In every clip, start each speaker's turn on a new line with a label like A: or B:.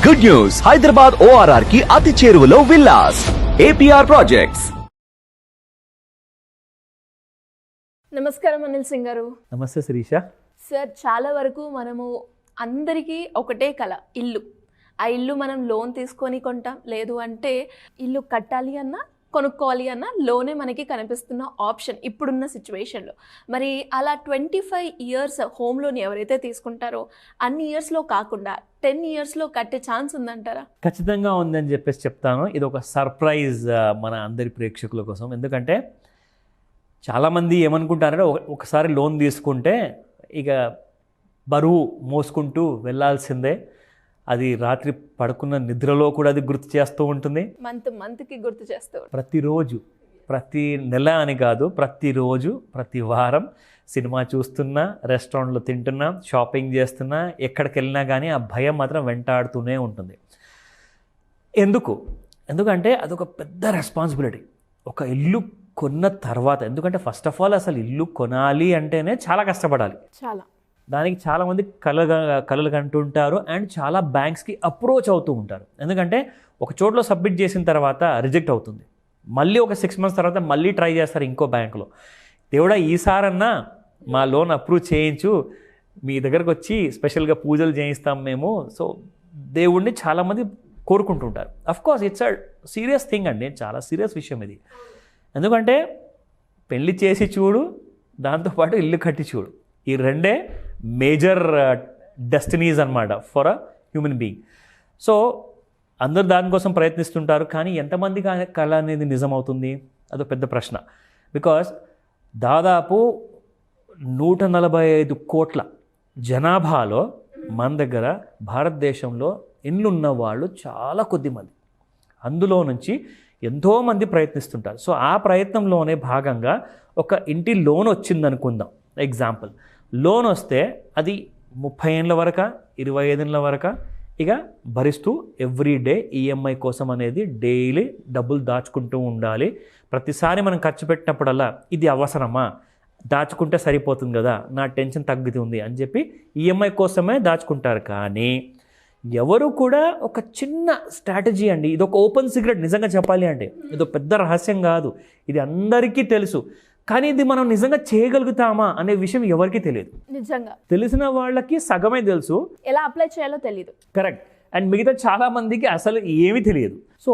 A: Good news, Hyderabad ORR కి అతి చేరువలో విల్లాస్ APR ప్రాజెక్ట్స్.
B: నమస్కారం అనిల్ సింగ్ గారు.
C: నమస్తే శిరీష.
B: సార్, చాలా వరకు మనము అందరికీ ఒకటే కల, ఇల్లు. ఆ ఇల్లు మనం లోన్ తీసుకొని కొంటాం, లేదు అంటే ఇల్లు కట్టాలి అన్నా కొనుక్కోవాలి అన్న లోనే మనకి కనిపిస్తున్న ఆప్షన్ ఇప్పుడున్న సిచ్యువేషన్లో. మరి అలా 25 ఇయర్స్ హోమ్ లోన్ ఎవరైతే తీసుకుంటారో అన్ని ఇయర్స్లో కాకుండా 10 ఇయర్స్లో కట్టే ఛాన్స్ ఉందంటారా?
C: ఖచ్చితంగా ఉందని చెప్పేసి చెప్తాను. ఇది ఒక సర్ప్రైజ్ మన అందరి ప్రేక్షకుల కోసం. ఎందుకంటే చాలామంది ఏమనుకుంటారంటే ఒకసారి లోన్ తీసుకుంటే ఇక బరువు మోసుకుంటూ వెళ్ళాల్సిందే, అది రాత్రి పడుకున్న నిద్రలో కూడా అది గుర్తు చేస్తూ ఉంటుంది,
B: మంత్కి గుర్తు చేస్తూ
C: ప్రతిరోజు, ప్రతి నెల అని కాదు, ప్రతిరోజు ప్రతి వారం సినిమా చూస్తున్నా, రెస్టారెంట్లో తింటున్నా, షాపింగ్ చేస్తున్నా, ఎక్కడికి వెళ్ళినా కానీ ఆ భయం మాత్రం వెంటాడుతూనే ఉంటుంది. ఎందుకంటే అదొక పెద్ద రెస్పాన్సిబిలిటీ. ఒక ఇల్లు కొన్న తర్వాత, ఎందుకంటే ఫస్ట్ ఆఫ్ ఆల్ అసలు ఇల్లు కొనాలి అంటేనే చాలా కష్టపడాలి. దానికి చాలామంది కలలు కంటుంటారు అండ్ చాలా బ్యాంక్స్కి అప్రోచ్ అవుతూ ఉంటారు. ఎందుకంటే ఒక చోట్లో సబ్మిట్ చేసిన తర్వాత రిజెక్ట్ అవుతుంది, మళ్ళీ ఒక 6 months తర్వాత మళ్ళీ ట్రై చేస్తారు ఇంకో బ్యాంకులో. దేవుడా ఈసారన్నా మా లోన్ అప్రూవ్ చేయించు, మీ దగ్గరకు వచ్చి స్పెషల్గా పూజలు చేయిస్తాం మేము. సో దేవుణ్ణి చాలామంది కోరుకుంటుంటారు. Of course it's a serious thing అండి, చాలా సీరియస్ విషయం ఇది. ఎందుకంటే పెళ్ళి చేసి చూడు, దాంతోపాటు ఇల్లు కట్టి చూడు, ఈ రెండే మేజర్ డెస్టినీస్ అన్నమాట for a human being. So అందరు దానికోసం ప్రయత్నిస్తుంటారు, కానీ ఎంతమంది కళ అనేది నిజమవుతుంది అదో పెద్ద ప్రశ్న. బికాస్ దాదాపు 145 కోట్ల జనాభాలో మన దగ్గర భారతదేశంలో ఇండ్లు ఉన్న వాళ్ళు చాలా కొద్ది మంది, అందులో నుంచి ఎంతోమంది ప్రయత్నిస్తుంటారు. సో ఆ ప్రయత్నంలోనే భాగంగా ఒక ఇంటి లోన్ వచ్చిందనుకుందాం. ఎగ్జాంపుల్, లోన్ వస్తే అది 30 ఏళ్ళ వరకు, 25 ఏళ్ళ వరకు ఇక భరిస్తూ ఎవ్రీడే ఈఎంఐ కోసం అనేది డైలీ డబ్బులు దాచుకుంటూ ఉండాలి. ప్రతిసారి మనం ఖర్చు పెట్టినప్పుడల్లా ఇది అవసరమా, దాచుకుంటే సరిపోతుంది కదా, నా టెన్షన్ తగ్గుతుంది అని చెప్పి ఈఎంఐ కోసమే దాచుకుంటారు. కానీ ఎవరు కూడా ఒక చిన్న స్ట్రాటజీ అండి, ఇది ఒక ఓపెన్ సీక్రెట్. నిజంగా చెప్పాలి అంటే ఇది పెద్ద రహస్యం కాదు, ఇది అందరికీ తెలుసు. కానీ ఇది మనం నిజంగా చేయగలుగుతామా అనే విషయం ఎవరికీ తెలియదు.
B: నిజంగా
C: తెలిసిన వాళ్ళకి సగమే తెలుసు,
B: ఎలా అప్లై చేయాలో తెలియదు.
C: కరెక్ట్. అండ్ మిగతా చాలా మందికి అసలు ఏమీ తెలియదు. సో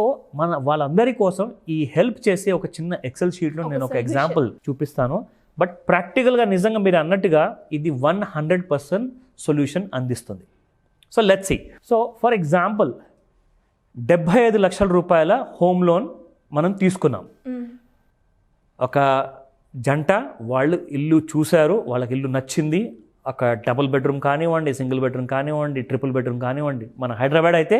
C: వాళ్ళందరి కోసం ఈ హెల్ప్ చేసే ఒక చిన్న ఎక్సెల్ షీట్లో నేను ఒక ఎగ్జాంపుల్ చూపిస్తాను. బట్ ప్రాక్టికల్గా నిజంగా మీరు అన్నట్టుగా ఇది 100% సొల్యూషన్ అందిస్తుంది. So let's see. So for example 75 లక్షల రూపాయల హోమ్ లోన్ మనం తీసుకున్నాం. ఒక జంట వాళ్ళు ఇల్లు చూశారు, వాళ్ళకి ఇల్లు నచ్చింది. ఒక డబుల్ బెడ్రూమ్ కానివ్వండి, సింగిల్ బెడ్రూమ్ కానివ్వండి, ట్రిపుల్ బెడ్రూమ్ కానివ్వండి. మన హైదరాబాద్ అయితే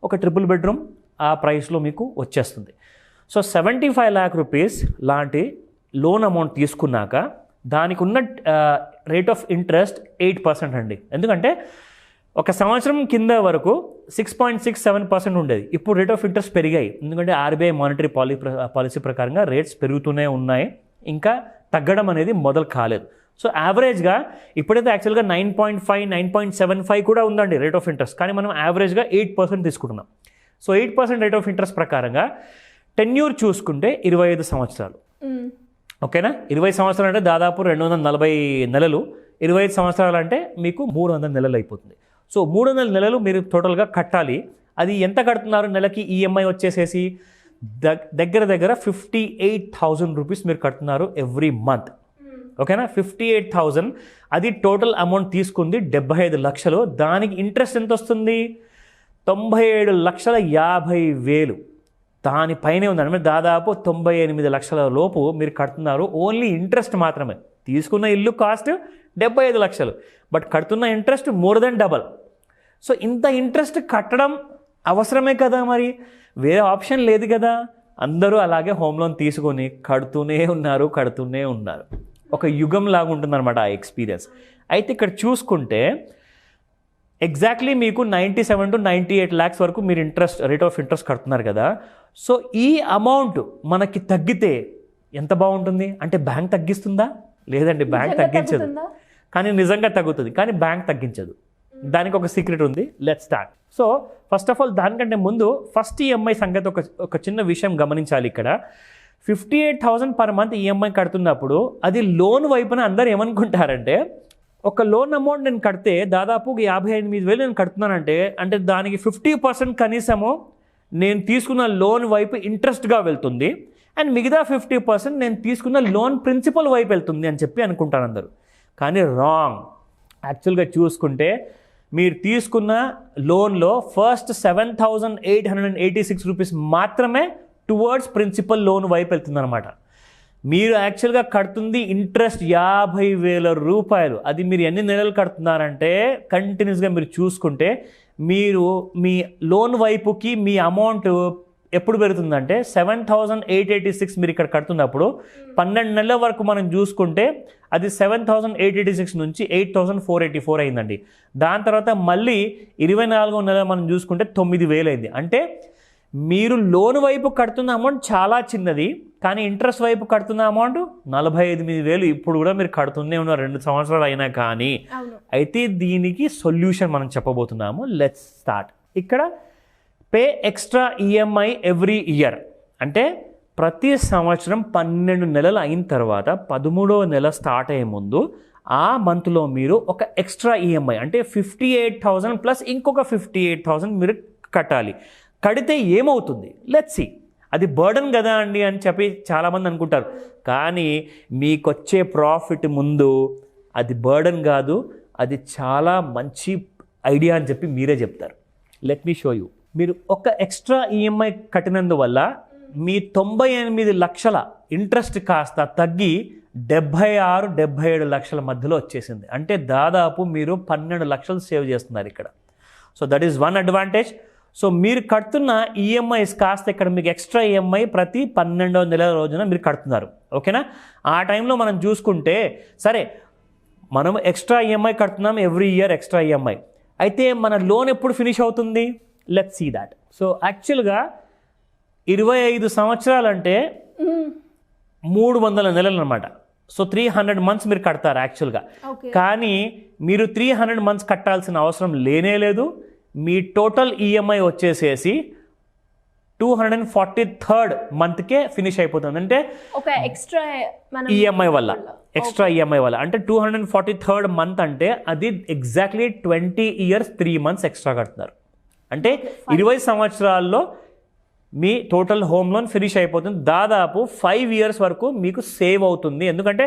C: ఒక ట్రిపుల్ బెడ్రూమ్ ఆ ప్రైస్లో మీకు వచ్చేస్తుంది. సో 75 lakh రూపీస్ లాంటి లోన్ అమౌంట్ తీసుకున్నాక దానికి ఉన్న రేట్ ఆఫ్ ఇంట్రెస్ట్ 8% అండి. ఎందుకంటే ఒక సంవత్సరం కింద వరకు 6.67% ఉండేది, ఇప్పుడు రేట్ ఆఫ్ ఇంట్రెస్ట్ పెరిగాయి. ఎందుకంటే RBI మానిటరీ పాలసీ ప్రకారంగా రేట్స్ పెరుగుతూనే ఉన్నాయి, ఇంకా తగ్గడం అనేది మొదలు కాలేదు. సో యావరేజ్గా ఇప్పుడైతే యాక్చువల్గా 9.5, 9.75 కూడా ఉందండి రేట్ ఆఫ్ ఇంట్రెస్ట్, కానీ మనం యావరేజ్గా 8% తీసుకుంటున్నాం. సో 8% రేట్ ఆఫ్ ఇంట్రెస్ట్ ప్రకారంగా టెన్యూర్ చూసుకుంటే 25 సంవత్సరాలు. ఓకేనా? 20 సంవత్సరాలు అంటే దాదాపు 240 నెలలు, 25 సంవత్సరాలు అంటే మీకు 300 నెలలు అయిపోతుంది. సో 300 నెలలు మీరు టోటల్గా కట్టాలి. అది ఎంత కడుతున్నారు నెలకి? ఈఎంఐ వచ్చేసేసి దగ్గర 58,000 రూపీస్ మీరు కడుతున్నారు ఎవ్రీ మంత్. ఓకేనా? 58,000 అది టోటల్ అమౌంట్ తీసుకుంది 75 లక్షలు. దానికి ఇంట్రెస్ట్ ఎంత వస్తుంది? 97,50,000. దానిపైనే ఉంది అంటే దాదాపు 98 లక్షల లోపు మీరు కడుతున్నారు. ఓన్లీ ఇంట్రెస్ట్ మాత్రమే. తీసుకున్న ఇల్లు కాస్ట్ 75 లక్షలు, బట్ కడుతున్న interest more than double. So ఇంత ఇంట్రెస్ట్ కట్టడం అవసరమే కదా, మరి వేరే ఆప్షన్ లేదు కదా. అందరూ అలాగే హోమ్ లోన్ తీసుకొని కడుతూనే ఉన్నారు. ఒక యుగం లాగా ఉంటుందన్నమాట ఆ ఎక్స్పీరియన్స్. అయితే ఇక్కడ చూసుకుంటే ఎగ్జాక్ట్లీ మీకు 97 to 98 lakhs వరకు మీరు రేట్ ఆఫ్ ఇంట్రెస్ట్ కడుతున్నారు కదా. సో ఈ అమౌంట్ మనకి తగ్గితే ఎంత బాగుంటుంది అంటే, బ్యాంక్ తగ్గిస్తుందా? లేదండి, బ్యాంక్ తగ్గించదు. కానీ నిజంగా తగ్గుతుంది, కానీ బ్యాంక్ తగ్గించదు. దానికి ఒక సీక్రెట్ ఉంది. Let start. So first of all దానికంటే ముందు ఫస్ట్ ఈఎంఐ సంగతి ఒక చిన్న విషయం గమనించాలి. ఇక్కడ 58,000 పర్ మంత్ ఈఎంఐ కడుతున్నప్పుడు అది లోన్ వైపున అందరు ఏమనుకుంటారంటే, ఒక లోన్ అమౌంట్ నేను కడితే దాదాపు 58,000 నేను కడుతున్నానంటే అంటే దానికి 50% కనీసము నేను తీసుకున్న లోన్ వైపు ఇంట్రెస్ట్గా వెళ్తుంది, అండ్ మిగతా 50% నేను తీసుకున్న లోన్ ప్రిన్సిపల్ వైపు వెళ్తుంది అని చెప్పి అనుకుంటారు అందరూ. కానీ రాంగ్. యాక్చువల్గా చూసుకుంటే మీరు తీసుకున్న లోన్లో ఫస్ట్ 7,886 రూపీస్ మాత్రమే టువర్డ్స్ ప్రిన్సిపల్ లోన్ వైపు వెళ్తుంది అనమాట. మీరు యాక్చువల్గా కడుతుంది ఇంట్రెస్ట్ 50,000 రూపాయలు. అది మీరు ఎన్ని నెలలు కడుతున్నారంటే కంటిన్యూస్గా మీరు చూసుకుంటే మీరు మీ లోన్ వైపుకి మీ అమౌంట్ ఎప్పుడు పెరుగుతుందంటే 7,886 మీరు ఇక్కడ కడుతున్నప్పుడు 12 నెలల వరకు మనం చూసుకుంటే అది 7,886 నుంచి 8,484 అయిందండి. దాని తర్వాత మళ్ళీ 24వ నెల మనం చూసుకుంటే 9,000 అయింది. అంటే మీరు లోన్ వైపు కడుతున్న అమౌంట్ చాలా చిన్నది, కానీ ఇంట్రెస్ట్ వైపు కడుతున్న అమౌంట్ 48,000 ఇప్పుడు కూడా మీరు కడుతూనే ఉన్నారు 2 సంవత్సరాలు అయినా కానీ. అయితే దీనికి సొల్యూషన్ మనం చెప్పబోతున్నాము. Let's start. ఇక్కడ pay extra EMI every year అంటే ప్రతి సంవత్సరం 12 నెలలు అయిన తర్వాత 13వ నెల స్టార్ట్ అయ్యే ముందు ఆ మంత్లో మీరు ఒక ఎక్స్ట్రా ఈఎంఐ అంటే 58,000 ప్లస్ ఇంకొక 58,000 మీరు కట్టాలి. కడితే ఏమవుతుంది? Let's see. అది బర్డన్ కదా అండి అని చెప్పి చాలామంది అనుకుంటారు, కానీ మీకు వచ్చే ప్రాఫిట్ ముందు అది బర్డన్ కాదు, అది చాలా మంచి ఐడియా అని చెప్పి మీరే చెప్తారు. Let me show you. మీరు ఒక ఎక్స్ట్రా ఈఎంఐ కట్టినందువల్ల మీ 98 లక్షల ఇంట్రెస్ట్ కాస్త తగ్గి 76-77 లక్షల మధ్యలో వచ్చేసింది. అంటే దాదాపు మీరు 12 లక్షలు సేవ్ చేస్తున్నారు ఇక్కడ. So that is one advantage. So మీరు కడుతున్న ఈఎంఐస్ కాస్త ఇక్కడ మీకు ఎక్స్ట్రా ఈఎంఐ ప్రతి 12వ నెల రోజున మీరు కడుతున్నారు. ఓకేనా? ఆ టైంలో మనం చూసుకుంటే సరే మనం ఎక్స్ట్రా ఈఎంఐ కడుతున్నాం ఎవ్రీ ఇయర్ ఎక్స్ట్రా ఈఎంఐ. అయితే మన లోన్ ఎప్పుడు ఫినిష్ అవుతుంది? Let's see that. సో యాక్చువల్గా 25 సంవత్సరాలు అంటే 300 నెలలు అనమాట. సో 300 మంత్స్ మీరు కడతారు యాక్చువల్గా. కానీ మీరు 300 మంత్స్ కట్టాల్సిన అవసరం లేనే లేదు. మీ టోటల్ ఈఎంఐ వచ్చేసేసి 243rd మంత్కే ఫినిష్ అయిపోతుంది. అంటే
B: ఒక ఎక్స్ట్రా
C: ఈఎంఐ వల్ల ఎక్స్ట్రా ఈఎంఐ వల్ల అంటే 243rd మంత్ అంటే అది ఎగ్జాక్ట్లీ 20 years 3 months ఎక్స్ట్రా కడుతున్నారు. అంటే 20 సంవత్సరాల్లో మీ టోటల్ హోమ్ లోన్ ఫినిష్ అయిపోతుంది. దాదాపు 5 years వరకు మీకు సేవ్ అవుతుంది. ఎందుకంటే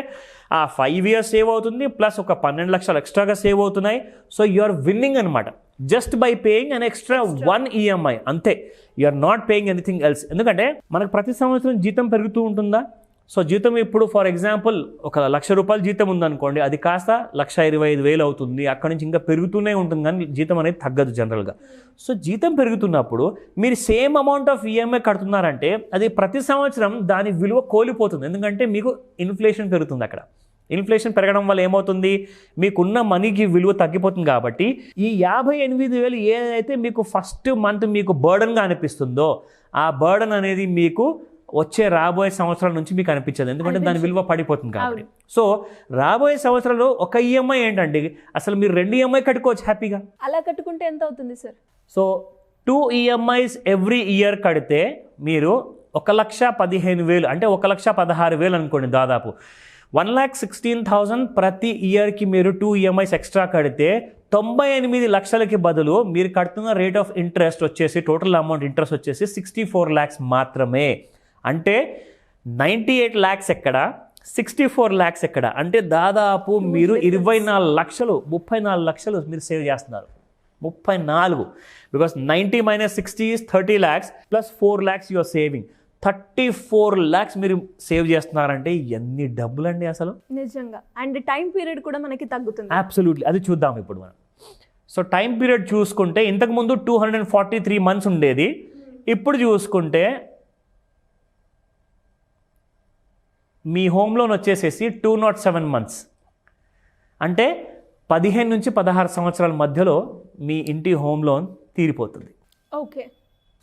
C: ఆ 5 years సేవ్ అవుతుంది ప్లస్ ఒక 12 లక్షలు ఎక్స్ట్రాగా సేవ్ అవుతున్నాయి. సో యు ఆర్ విన్నింగ్ అనమాట just by paying an extra 1 EMI. అంతే, you are not paying anything else. ఎందుకంటే మనకు ప్రతి సంవత్సరం జీతం పెరుగుతూ ఉంటుందా? సో జీతం ఇప్పుడు ఫర్ ఎగ్జాంపుల్ ఒక 1,00,000 రూపాయలు జీతం ఉందనుకోండి, అది కాస్త 1,25,000 అవుతుంది. అక్కడి నుంచి ఇంకా పెరుగుతూనే ఉంటుంది, కానీ జీతం అనేది తగ్గదు జనరల్గా. సో జీతం పెరుగుతున్నప్పుడు మీరు సేమ్ అమౌంట్ ఆఫ్ ఈఎంఐ కడుతున్నారంటే అది ప్రతి సంవత్సరం దాని విలువ కోల్పోతుంది. ఎందుకంటే మీకు ఇన్ఫ్లేషన్ పెరుగుతుంది. అక్కడ ఇన్ఫ్లేషన్ పెరగడం వల్ల ఏమవుతుంది? మీకున్న మనీకి విలువ తగ్గిపోతుంది. కాబట్టి ఈ 58,000 ఏదైతే మీకు ఫస్ట్ మంత్ మీకు బర్డన్గా అనిపిస్తుందో ఆ బర్డన్ అనేది మీకు వచ్చే రాబోయే సంవత్సరాల నుంచి మీకు అనిపించదు. ఎందుకంటే దాని విలువ పడిపోతుంది కాబట్టి. సో రాబోయే సంవత్సరాలు ఒక ఈఎంఐ ఏంటంటే అసలు మీరు 2 ఈఎంఐ కట్టుకోవచ్చు హ్యాపీగా.
B: అలా కట్టుకుంటే ఎంత అవుతుంది sir?
C: So 2 EMIs every year కడితే మీరు 1,15,000 అంటే 1,16,000 అనుకోండి. దాదాపు 1,16,000 ప్రతి ఇయర్కి మీరు 2 EMIs ఎక్స్ట్రా కడితే 98 లక్షలకి బదులు మీరు కడుతున్న రేట్ ఆఫ్ ఇంట్రెస్ట్ వచ్చేసి టోటల్ అమౌంట్ ఇంట్రెస్ట్ వచ్చేసి 64 lakhs మాత్రమే. అంటే 98 lakhs ఎక్కడ, 64 lakhs ఎక్కడ? అంటే దాదాపు మీరు 24 లక్షలు 34 లక్షలు మీరు సేవ్ చేస్తున్నారు. 34, because 90 - 60 is 30 lakhs plus 4 lakhs you are saving. 34 lakhs మీరు సేవ్ చేస్తున్నారంటే ఎన్ని డబ్బులు అండి అసలు,
B: నిజంగా. అండ్ టైం పీరియడ్ కూడా మనకి తగ్గుతుంది.
C: అబ్సల్యూట్లీ. అది చూద్దాం ఇప్పుడు మనం. సో టైం పీరియడ్ చూసుకుంటే ఇంతకుముందు 243 months ఉండేది. ఇప్పుడు చూసుకుంటే మీ హోమ్ లోన్ వచ్చేసేసి 207 months. అంటే 15 నుంచి 16 సంవత్సరాల మధ్యలో మీ ఇంటి హోమ్ లోన్ తీరిపోతుంది.
B: ఓకే.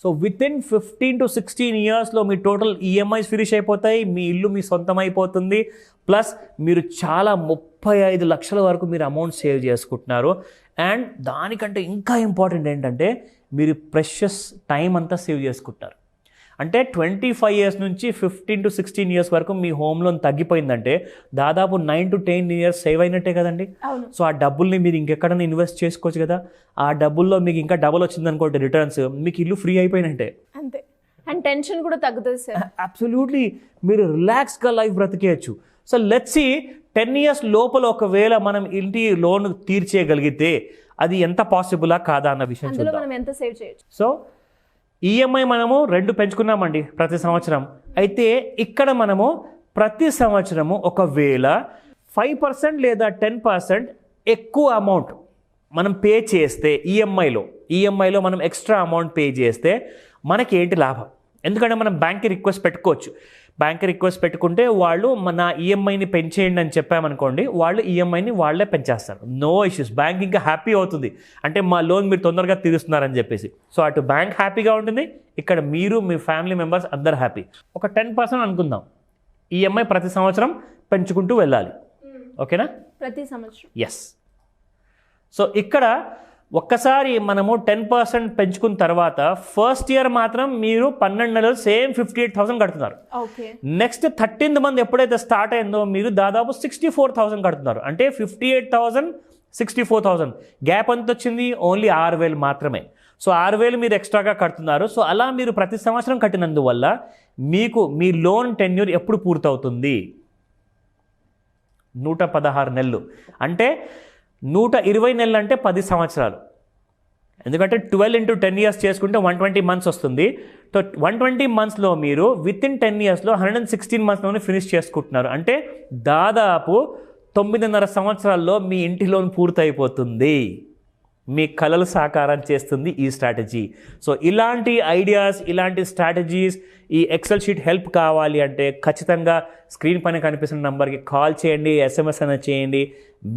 C: సో వితిన్ 15 to 16 ఇయర్స్లో మీ టోటల్ ఈఎంఐస్ ఫినిష్ అయిపోతాయి, మీ ఇల్లు మీ సొంతం అయిపోతుంది, ప్లస్ మీరు చాలా 35 లక్షల వరకు మీరు అమౌంట్ సేవ్ చేసుకుంటున్నారు. అండ్ దానికంటే ఇంకా ఇంపార్టెంట్ ఏంటంటే మీరు ప్రెషస్ టైం అంతా సేవ్ చేసుకుంటారు. అంటే 25 ఇయర్స్ నుంచి 15 to 16 ఇయర్స్ వరకు మీ హోమ్ లోన్ తగ్గిపోయిందంటే దాదాపు 9 to 10 ఇయర్స్ సేవ్ అయినట్టే కదండి. సో ఆ డబ్బుల్ని మీరు ఇంకెక్కడైనా ఇన్వెస్ట్ చేసుకోవచ్చు కదా. ఆ డబ్బుల్లో మీకు ఇంకా డబుల్ వచ్చింది అనుకోండి రిటర్న్స్, మీకు ఇల్లు ఫ్రీ అయిపోయినట్టే.
B: అంతే. అండ్ టెన్షన్ కూడా తగ్గుతుంది సార్.
C: అబ్సల్యూట్లీ, మీరు రిలాక్స్గా లైఫ్ బ్రతికేయచ్చు. సో లెట్స్ సీ 10 ఇయర్స్ లోపల ఒకవేళ మనం ఇంటి లోన్ తీర్చేయగలిగితే అది ఎంత పాసిబులా కాదా అన్న విషయం చూద్దాం.
B: మనం ఎంత సేవ్ చేయొచ్చు.
C: సో ఈఎంఐ మనము 2 పెంచుకున్నామండి ప్రతి సంవత్సరం. అయితే ఇక్కడ మనము ప్రతి సంవత్సరము ఒకవేళ 5% లేదా 10% ఎక్కువ అమౌంట్ మనం పే చేస్తే ఈఎంఐలో మనం ఎక్స్ట్రా అమౌంట్ పే చేస్తే మనకి ఏంటి లాభం? ఎందుకంటే మనం బ్యాంక్కి రిక్వెస్ట్ పెట్టుకోవచ్చు. బ్యాంక్ రిక్వెస్ట్ పెట్టుకుంటే వాళ్ళు మన ఈఎంఐని పెంచేయండి అని చెప్పామనుకోండి, వాళ్ళు ఈఎంఐని వాళ్ళే పెంచేస్తారు. No issues. బ్యాంక్ ఇంకా హ్యాపీ అవుతుంది, అంటే మా లోన్ మీరు తొందరగా తీరుస్తున్నారని చెప్పేసి. సో అటు బ్యాంక్ హ్యాపీగా ఉంటుంది, ఇక్కడ మీరు మీ ఫ్యామిలీ మెంబర్స్ అందరు హ్యాపీ. ఒక 10% అనుకుందాం, ఈఎంఐ ప్రతి సంవత్సరం పెంచుకుంటూ వెళ్ళాలి. ఓకేనా?
B: ప్రతి సంవత్సరం.
C: ఎస్. సో ఇక్కడ ఒక్కసారి మనము 10% పెంచుకున్న తర్వాత ఫస్ట్ ఇయర్ మాత్రం మీరు 12 నెలలు సేమ్ 58,000 కడుతున్నారు. నెక్స్ట్ 13th మంత్ ఎప్పుడైతే స్టార్ట్ అయిందో మీరు దాదాపు 64,000 కడుతున్నారు. అంటే 58,000 64,000 గ్యాప్ ఎంత వచ్చింది? ఓన్లీ 6,000 మాత్రమే. సో 6,000 మీరు ఎక్స్ట్రాగా కడుతున్నారు. సో అలా మీరు ప్రతి సంవత్సరం కట్టినందువల్ల మీకు మీ లోన్ టెన్యూర్ ఎప్పుడు పూర్తవుతుంది? 116 నెలలు. అంటే 120 నెలలు అంటే 10 సంవత్సరాలు. ఎందుకంటే 12 into 10 years చేసుకుంటే 120 months వస్తుంది. సో 120 monthsలో మీరు వితిన్ 10 yearsలో 116 monthsలోనే ఫినిష్ చేసుకుంటున్నారు. అంటే దాదాపు 9.5 సంవత్సరాల్లో మీ ఇంటి లోన్ పూర్తయిపోతుంది. మీ కలలు సాకారం చేస్తుంది ఈ స్ట్రాటజీ. సో ఇలాంటి ఐడియాస్, ఇలాంటి స్ట్రాటజీస్, ఈ ఎక్సెల్ షీట్ హెల్ప్ కావాలి అంటే ఖచ్చితంగా స్క్రీన్ పైన కనిపిస్తున్న నెంబర్కి కాల్ చేయండి, ఎస్ఎంఎస్ అయినా చేయండి.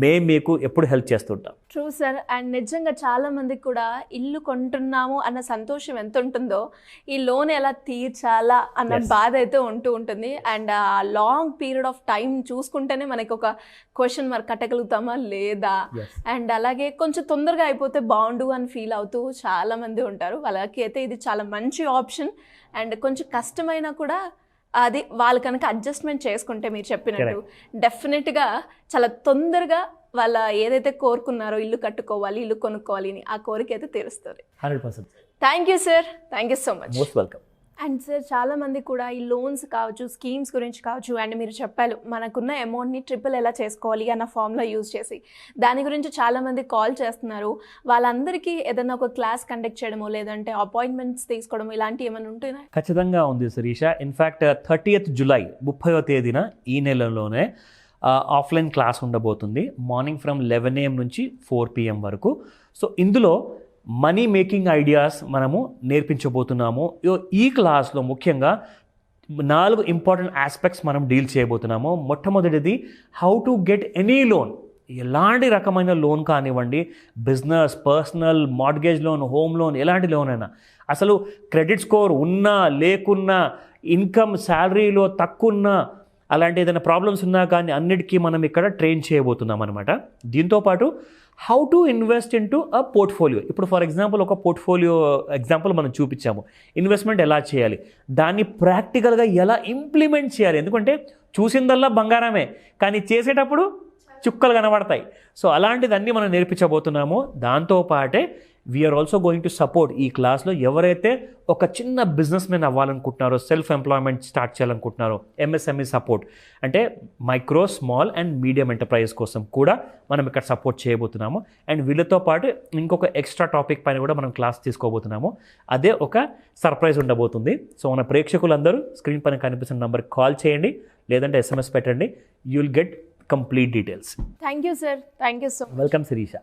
C: మేము మీకు ఎప్పుడు హెల్ప్ చేస్తుంటాం.
B: True sir. అండ్ నిజంగా చాలా మందికి కూడా ఇల్లు కొంటున్నాము అన్న సంతోషం ఎంత ఉంటుందో ఈ లోన్ ఎలా తీర్చాలా అన్న బాధ అయితే ఉంటుంది. అండ్ ఆ లాంగ్ పీరియడ్ ఆఫ్ టైం చూసుకుంటేనే మనకి ఒక క్వశ్చన్ మార్క్, కట్టగలుగుతామా లేదా, అండ్ అలాగే కొంచెం తొందరగా అయిపోతే బాగుండు అని ఫీల్ అవుతూ చాలా మంది ఉంటారు. వాళ్ళకి అయితే ఇది చాలా మంచి ఆప్షన్. అండ్ కొంచెం కష్టమైనా కూడా అది వాళ్ళు కనుక అడ్జస్ట్మెంట్ చేసుకుంటే మీరు చెప్పినట్టు డెఫినెట్గా చాలా తొందరగా వాళ్ళ ఏదైతే కోరుకున్నారో ఇల్లు కట్టుకోవాలి, ఇల్లు కొనుక్కోవాలి అని, ఆ కోరిక అయితే తీరుస్తుంది.
C: 100%.
B: Thank you sir. Thank you so much.
C: Most welcome.
B: And sir చాలా మంది కూడా ఈ లోన్స్ కావచ్చు, స్కీమ్స్ గురించి కావచ్చు, అండ్ మీరు చెప్పారు మనకున్న అమౌంట్ని ట్రిపుల్ ఎలా చేసుకోవాలి అన్న ఫార్ములా యూజ్ చేసి, దాని గురించి చాలామంది కాల్ చేస్తున్నారు. వాళ్ళందరికీ ఏదైనా ఒక క్లాస్ కండక్ట్ చేయడమో లేదంటే అపాయింట్మెంట్స్ తీసుకోవడం ఇలాంటివి ఏమైనా ఉంటున్నాయి?
C: ఖచ్చితంగా ఉంది శిరీష. ఇన్ఫ్యాక్ట్ 30th జులై 30వ తేదీన ఈ నెలలోనే ఆఫ్లైన్ క్లాస్ ఉండబోతుంది. మార్నింగ్ ఫ్రమ్ 11 AM నుంచి 4 PM వరకు. సో ఇందులో మనీ మేకింగ్ ఐడియాస్ మనము నేర్పించబోతున్నాము. ఈ క్లాస్లో ముఖ్యంగా 4 ఇంపార్టెంట్ ఆస్పెక్ట్స్ మనం డీల్ చేయబోతున్నాము. మొట్టమొదటిది how to get any loan. ఎలాంటి రకమైన లోన్ కానివ్వండి, business, personal, mortgage loan, home loan, ఎలాంటి లోన్ అయినా, అసలు క్రెడిట్ స్కోర్ ఉన్నా లేకున్నా, ఇన్కమ్ శాలరీలో తక్కువ ఉన్నా, అలాంటి ఏదైనా ప్రాబ్లమ్స్ ఉన్నా కానీ అన్నిటికీ మనం ఇక్కడ ట్రైన్ చేయబోతున్నాం అనమాట. దీంతోపాటు how to invest in to a portfolio. ఇప్పుడు ఫర్ ఎగ్జాంపుల్ ఒక పోర్ట్ఫోలియో ఎగ్జాంపుల్ మనం చూపించాము. ఇన్వెస్ట్మెంట్ ఎలా చేయాలి, దాన్ని ప్రాక్టికల్గా ఎలా ఇంప్లిమెంట్ చేయాలి. ఎందుకంటే చూసిందల్లా బంగారమే, కానీ చేసేటప్పుడు చుక్కలు కనబడతాయి. సో అలాంటిదన్నీ మనం నేర్పించబోతున్నాము. దాంతోపాటే we are also going to support ఈ క్లాస్లో ఎవరైతే ఒక చిన్న బిజినెస్ మెన్ అవ్వాలనుకుంటున్నారో, సెల్ఫ్ ఎంప్లాయ్మెంట్ స్టార్ట్ చేయాలనుకుంటున్నారో, ఎంఎస్ఎంఈ సపోర్ట్ అంటే micro, small and medium enterprises కోసం కూడా మనం ఇక్కడ సపోర్ట్ చేయబోతున్నాము. అండ్ వీళ్ళతో పాటు ఇంకొక ఎక్స్ట్రా టాపిక్ పైన కూడా మనం క్లాస్ తీసుకోబోతున్నాము. అదే ఒక సర్ప్రైజ్ ఉండబోతుంది. సో మన ప్రేక్షకులందరూ స్క్రీన్ పైన కనిపిస్తున్న నెంబర్కి కాల్ చేయండి, లేదంటే ఎస్ఎంఎస్ పెట్టండి. You will get complete details.
B: Thank you sir. Thank you so much.
C: Welcome Sirisha.